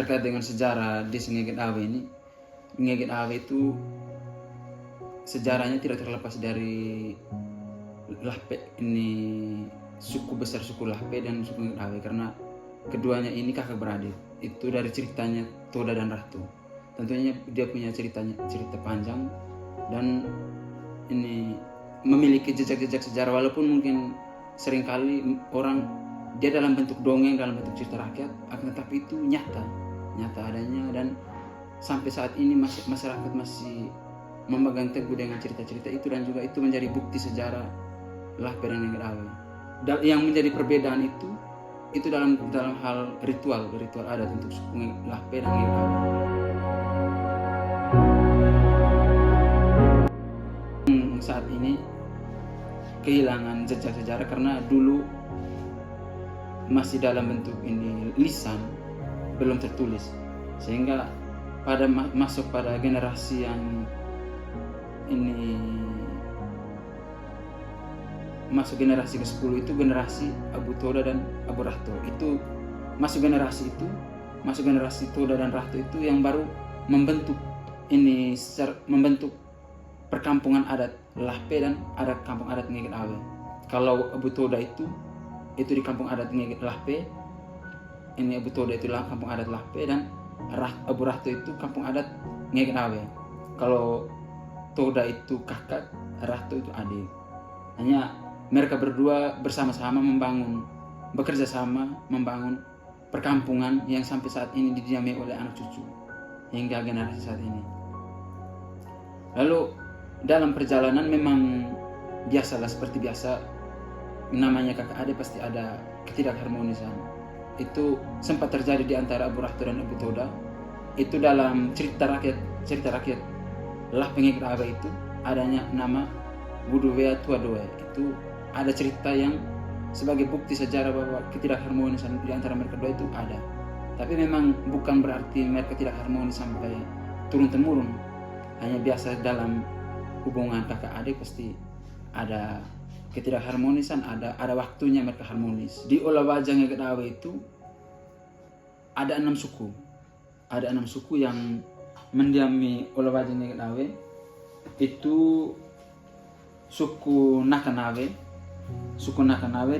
terkait dengan sejarah desa Ngeget Awe ini. Ngeget Awe itu sejarahnya tidak terlepas dari Lahpe ini, suku besar suku Lahpe dan suku Ngeget Awe, karena keduanya ini kakak beradik. Itu dari ceritanya Toda dan Ratu. Tentunya dia punya cerita panjang dan ini memiliki jejak-jejak sejarah, walaupun mungkin seringkali orang dia dalam bentuk dongeng, dalam bentuk cerita rakyat, akan tetapi itu nyata adanya, dan sampai saat ini masyarakat masih memegang teguh dengan cerita-cerita itu, dan juga itu menjadi bukti sejarah Lahpe dan Ngeget Awe. Yang menjadi perbedaan itu dalam hal ritual adat untuk suku Lahpe dan Ngeget Awe. Saat ini kehilangan jejak sejarah karena dulu masih dalam bentuk ini lisan, belum tertulis, sehingga masuk pada generasi yang ini, masuk generasi ke-10 itu generasi Abu Toda dan Abu Rahto. Itu masuk generasi Toda dan Rahto itu yang baru membentuk perkampungan adat Lahpe dan ada kampung adat Ngeget Awe. Kalau Abu Toda itu di kampung adat Ngeget Lahpe, ini Abu Toda itu kampung adat Lahpe, dan Abu Rahto itu kampung adat Ngeget Awe. Kalau Toda itu kakak, Rahto itu adik. Hanya mereka berdua bersama-sama bekerja sama membangun perkampungan yang sampai saat ini didiami oleh anak cucu hingga generasi saat ini. Lalu dalam perjalanan memang biasalah, seperti biasa namanya kakak adik pasti ada ketidakharmonisan. Itu sempat terjadi di antara Abu Rahto dan Abu Toda. Itu dalam cerita rakyat Lahpe Ngeget Awe itu adanya nama Budowea Tua Doe. Itu ada cerita yang sebagai bukti sejarah bahwa ketidakharmonisan di antara mereka dua itu ada. Tapi memang bukan berarti mereka tidak harmonis sampai turun-temurun. Hanya biasa dalam hubungan kakak adik pasti ada ketidakharmonisan, ada waktunya mereka harmonis. Di Olawaja Ngeget Awe itu ada 6 suku. Ada 6 suku yang mendiami Olawaja Ngeget Awe. Itu suku Nakanawe. Suku Nakanawe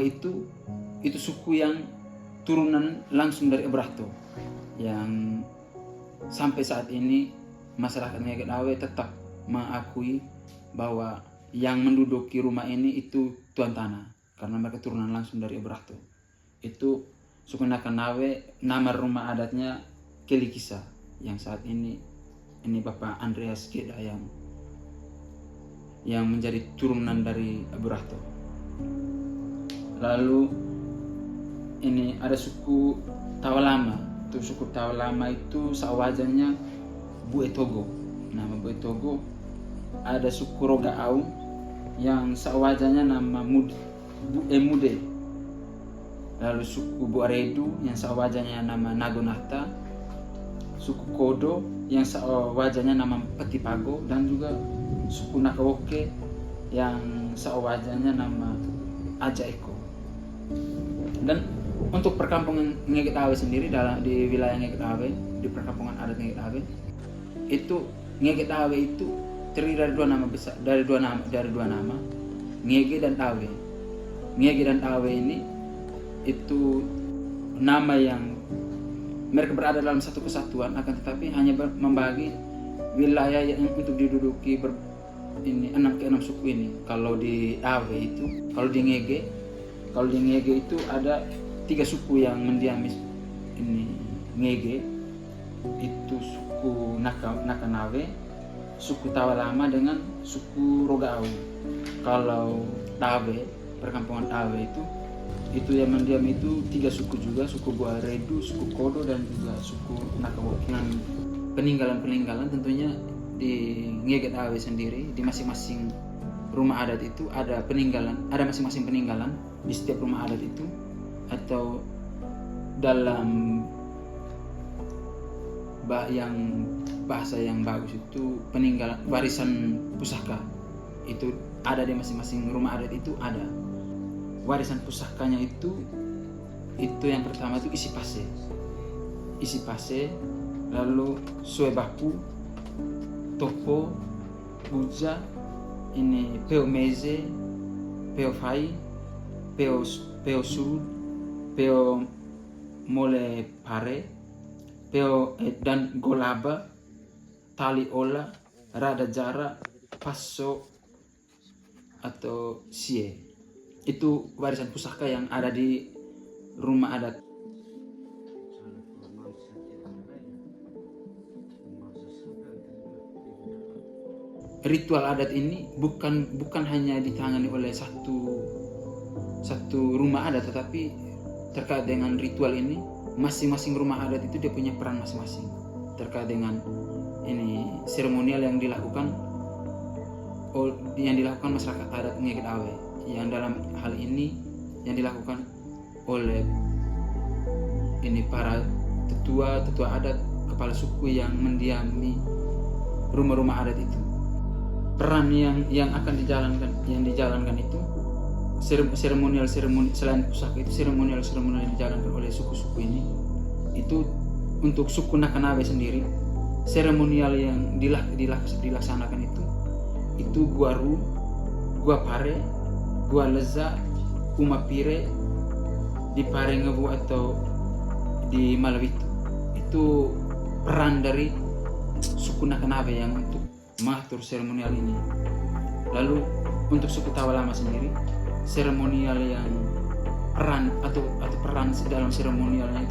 itu suku yang turunan langsung dari Abu Rahto, yang sampai saat ini masyarakat Ngeget Awe tetap mengakui bahwa yang menduduki rumah ini itu tuan tanah, karena mereka turunan langsung dari Abu Rahto. Itu suku Nakanawe, nama rumah adatnya Kelikisa, yang saat ini Bapak Andreas Geda yang menjadi turunan dari Abu Rahto. Lalu ini ada suku Tawalama. Itu suku Tawalama itu sawajanya Buetogo. Nama Buetogo. Ada suku Rogaau yang sawajanya nama Mude. Lalu suku Buaredu yang sawajanya nama Nagonata. Suku Kodo yang sawajanya nama Petipago, dan juga suku Nakawoke yang sawajanya nama Ajaeko. Dan untuk perkampungan Ngeget Awe sendiri di wilayah Ngeget Awe, di perkampungan adat Ngeget Awe, itu Ngeget Awe itu terdiri dari dua nama besar, dari dua nama, Ngege dan Awe. Ngege dan Awe ini itu nama yang mereka berada dalam satu kesatuan, akan tetapi hanya membagi wilayah yang untuk diduduki 6 suku ini. Kalau di Awe itu, kalau di Ngege itu ada 3 suku yang mendiami Ngege. Itu suku Nakanawe, suku Tawalama dengan suku Rogaau. Kalau Tawe, perkampungan Tawe itu yang mendiami itu 3 suku juga, suku Buaredu, suku Kodo, dan juga suku Nakawoke. Peninggalan tentunya di Ngeget Awe sendiri, di masing-masing rumah adat itu ada masing-masing peninggalan di setiap rumah adat itu, atau dalam bahasa yang bagus itu peninggalan warisan pusaka. Itu ada di masing-masing rumah adat itu ada. Warisan pusakanya itu Itu yang pertama itu isi pase, lalu sue baku, topo, buja, ini peo meze, peo fai, peo surut, peo mole pare, peo dan golaba, tali ola, rada jara, passo atau sie. Itu warisan pusaka yang ada di rumah adat. Ritual adat ini bukan hanya ditangani oleh satu rumah adat, tetapi terkait dengan ritual ini masing-masing rumah adat itu dia punya peran masing-masing terkait dengan ini seremonial yang dilakukan masyarakat adat Ngeged Awe, yang dalam hal ini yang dilakukan oleh ini para tetua adat, kepala suku yang mendiami rumah-rumah adat itu. Peran yang akan dijalankan itu seremonial selain pusaka itu seremonial yang dijalankan oleh suku-suku ini itu untuk suku Nakanabe sendiri. Seremonial yang dilaksanakan itu guaru, gua pare, gua leza, umapire di Parengebu atau di Malawitu. Itu peran dari suku Nakanabe yang untuk mengatur seremonial ini. Lalu untuk suku Tawalama sendiri, seremonial yang peran dalam seremonialnya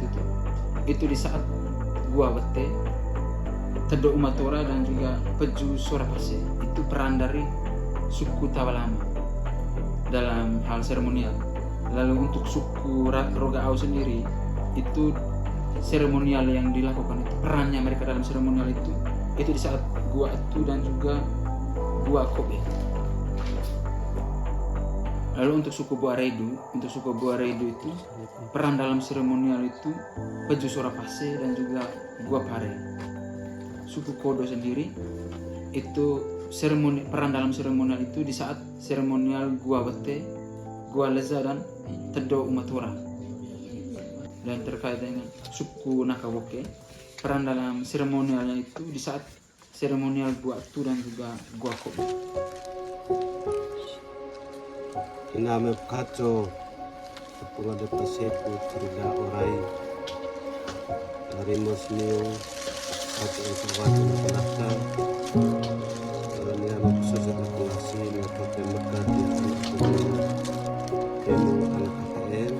itu di saat gua wete, tedo umatora dan juga peju sorapase. Itu peran dari suku Tawalama dalam hal seremonial. Lalu untuk suku Rogaau sendiri, itu seremonial yang dilakukan itu perannya mereka dalam seremonial itu di saat gua itu dan juga gua kobe. Lalu untuk suku Buaredu itu peran dalam seremonial itu peju sorapase dan juga gua pare. Suku Kodo sendiri itu peran dalam seremonial itu di saat seremonial gua wete, gua leza dan tedo umatora. Dan terkait dengan suku Nakawoke, peran dalam seremonialnya itu di saat seremonial gua tu dan juga gua kobe. Iname kaco Punga de Pasepu Triga Orai Harimos Niu Satu Ekawatu Nakalaka Niano Kususa Kakulasi Natoke Mekati Anak Kudu Temu Anak KKN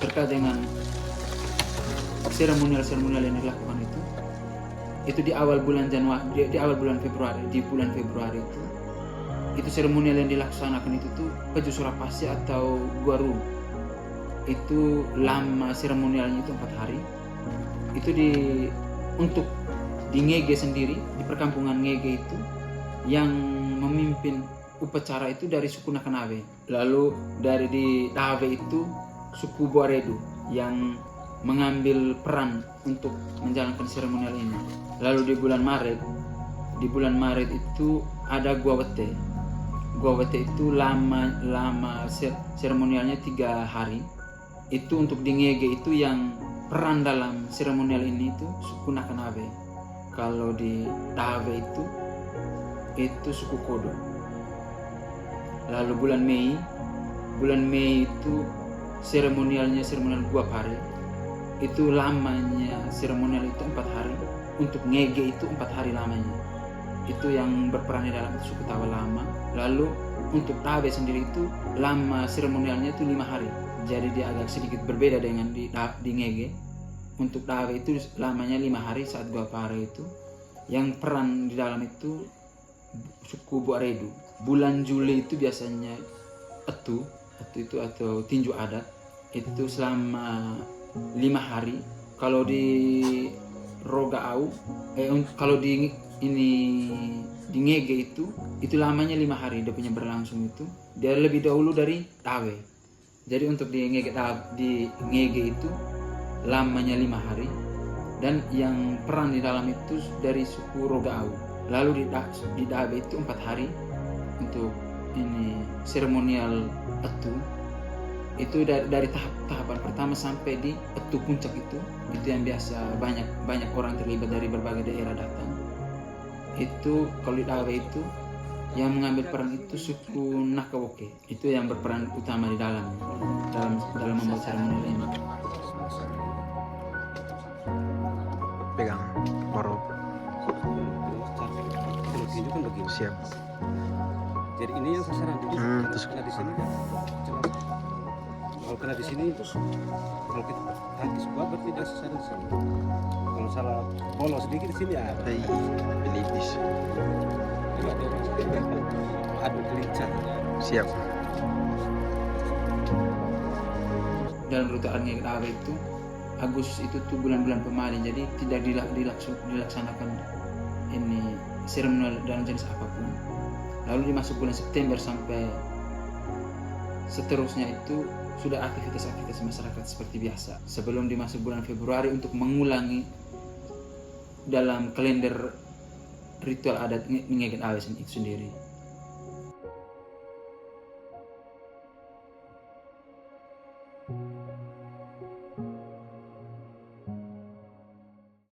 Terkait dengan seremonial yang dilakukan itu di awal bulan Februari, di bulan Februari itu seremonial yang dilaksanakan itu tuh peju sorapase atau guaru. Itu lama seremonialnya itu 4 hari. Itu untuk di Ngege sendiri, di perkampungan Ngege itu yang memimpin upacara itu dari suku Nakanabe. Lalu dari di Dawe itu suku Buaredu yang mengambil peran untuk menjalankan seremonial ini. Lalu di bulan Maret itu ada Gua Wete itu lama seremonialnya 3 hari. Itu untuk di Ngege itu yang peran dalam seremonial ini itu suku Nakanabe. Kalau di Dawe itu suku Kodo. Lalu bulan Mei itu seremonial Gua Pare. Itu lamanya seremonial itu 4 hari. Untuk Ngege itu 4 hari lamanya. Itu yang berperan dalam suku Tawalama. Lalu untuk Tabe sendiri itu lama seremonialnya itu 5 hari. Jadi dia agak sedikit berbeda dengan di Ngege. Untuk Tabe itu lamanya 5 hari saat Gua Pare itu. Yang peran di dalam itu suku Buaredu. Bulan Juli itu biasanya Etu itu atau tinju adat itu selama 5 hari. Kalau di roga au. Kalau di ini di Ngege itu lamanya 5 hari dia punya berlangsung itu. Dia lebih dahulu dari Tawe. Jadi untuk di Ngege itu lamanya 5 hari, dan yang perang di dalam itu dari suku Roga Au. Lalu di Dawe itu 4 hari untuk ini seremonial Etu. Itu dari tahapan pertama sampai di Etu puncak itu yang biasa banyak orang terlibat dari berbagai daerah datang. Itu kalau di Dawe itu yang mengambil peran itu suku Nakawoke. Itu yang berperan utama di dalam membuat seremonial ini. Pegang baru Ini kan begini. siap. Jadi ini yang sasaran di Terus kena di sini kan. Kalau kena di sini terus kalau kita habis kuat berarti dia sasaran di sini. Kalau salah bolong sedikit di sini ada. Pelipis. Ada gelincah. Siap. Dalam rute Ngege Dawe itu Agustus itu tuh bulan-bulan pemaling, jadi tidak dilaksanakan ini seremonial dalam jenis apapun. Lalu dimasuk bulan September sampai seterusnya itu sudah aktivitas masyarakat seperti biasa. Sebelum dimasuk bulan Februari untuk mengulangi dalam kalender ritual adat Ngege Dawe itu sendiri.